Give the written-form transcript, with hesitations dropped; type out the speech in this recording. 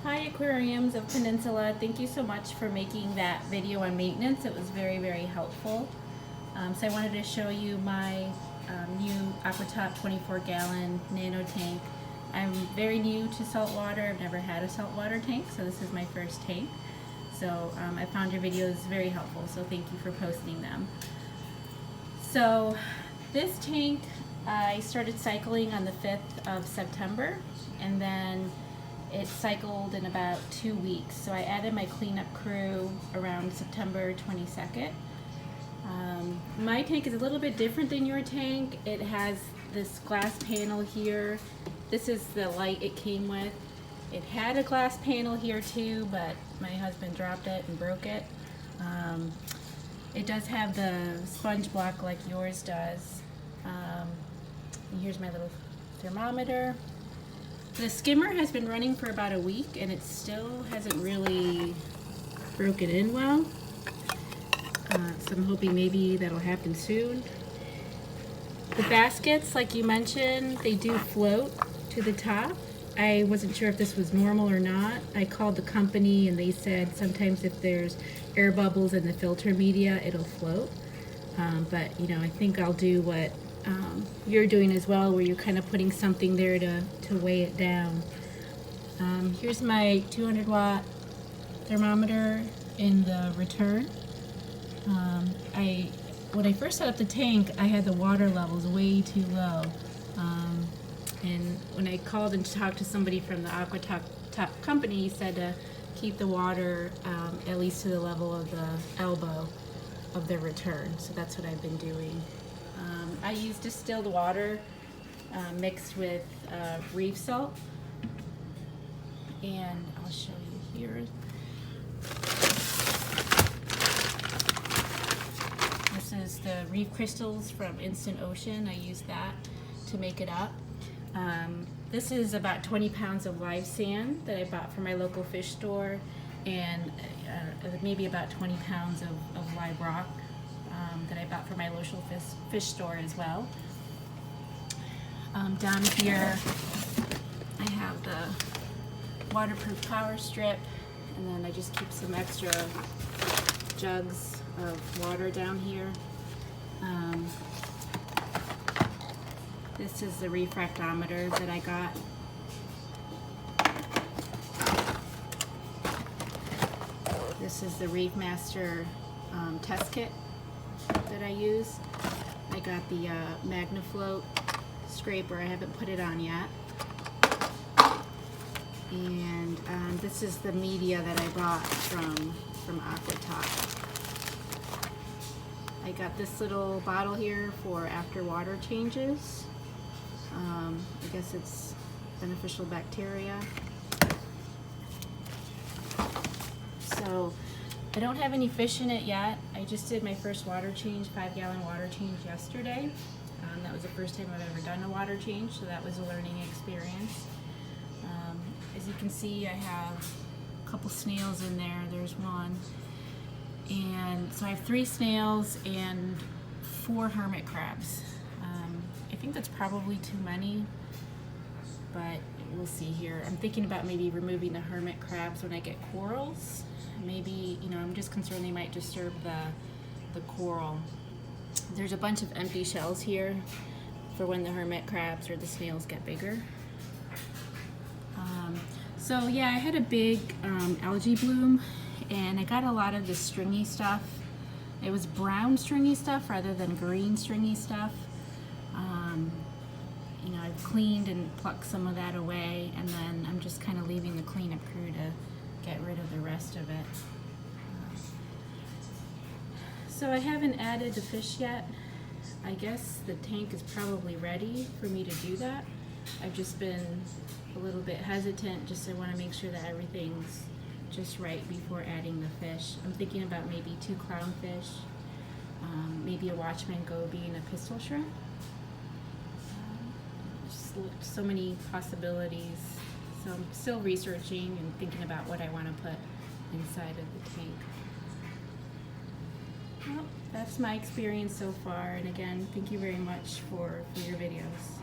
Hi Aquariums of Peninsula, thank you so much for making that video on maintenance. It was very, very helpful. So I wanted to show you my new Aquatop 24-gallon nano tank. I'm very new to saltwater. I've never had a saltwater tank, so this is my first tank. So I found your videos very helpful, so thank you for posting them. So this tank, I started cycling on the 5th of September, and then it cycled in about 2 weeks. So I added my cleanup crew around September 22nd. My tank is a little bit different than your tank. It has this glass panel here. This is the light it came with. It had a glass panel here too, but my husband dropped it and broke it. It does have the sponge block like yours does. And here's my little thermometer. The skimmer has been running for about a week and it still hasn't really broken in well. So I'm hoping maybe that'll happen soon. The baskets, like you mentioned, they do float to the top. I wasn't sure if this was normal or not. I called the company and they said sometimes if there's air bubbles in the filter media, it'll float. But you know, I think I'll do what you're doing as well, where you're kind of putting something there to weigh it down. Here's my 200 watt thermometer in the return. When I first set up the tank, I had the water levels way too low. And when I called and talked to somebody from the Aquatop company, he said to keep the water at least to the level of the elbow of the return. So that's what I've been doing. I use distilled water mixed with reef salt. And I'll show you here. This is the reef crystals from Instant Ocean. I use that to make it up. This is about 20 pounds of live sand that I bought from my local fish store, and maybe about 20 pounds of live rock that I bought from my local fish store as well. Down here I have the waterproof power strip, and then I just keep some extra jugs of water down here. This is the refractometer that I got. This is the Reef Master test kit that I use. I got the MagnaFloat scraper. I haven't put it on yet. And this is the media that I bought from Aquatop. I got this little bottle here for after water changes. I guess it's beneficial bacteria. So I don't have any fish in it yet. I just did my first water change, 5-gallon water change yesterday. That was the first time I've ever done a water change, so that was a learning experience. As you can see, I have a couple snails in there. There's one. And so I have 3 snails and 4 hermit crabs. I think that's probably too many, but we'll see here. I'm thinking about maybe removing the hermit crabs when I get corals. Maybe, you know, I'm just concerned they might disturb the coral. There's a bunch of empty shells here for when the hermit crabs or the snails get bigger. So yeah, I had a big algae bloom, and I got a lot of the stringy stuff. It was brown stringy stuff rather than green stringy stuff. You know, I've cleaned and plucked some of that away, and then I'm just kind of leaving the cleanup crew to get rid of the rest of it. So I haven't added the fish yet. I guess the tank is probably ready for me to do that. I've just been a little bit hesitant, just I want to make sure that everything's just right before adding the fish. I'm thinking about maybe 2 clownfish, maybe a watchman goby and a pistol shrimp. Just so many possibilities. So I'm still researching and thinking about what I want to put inside of the tank. Well, that's my experience so far, and again, thank you very much for your videos.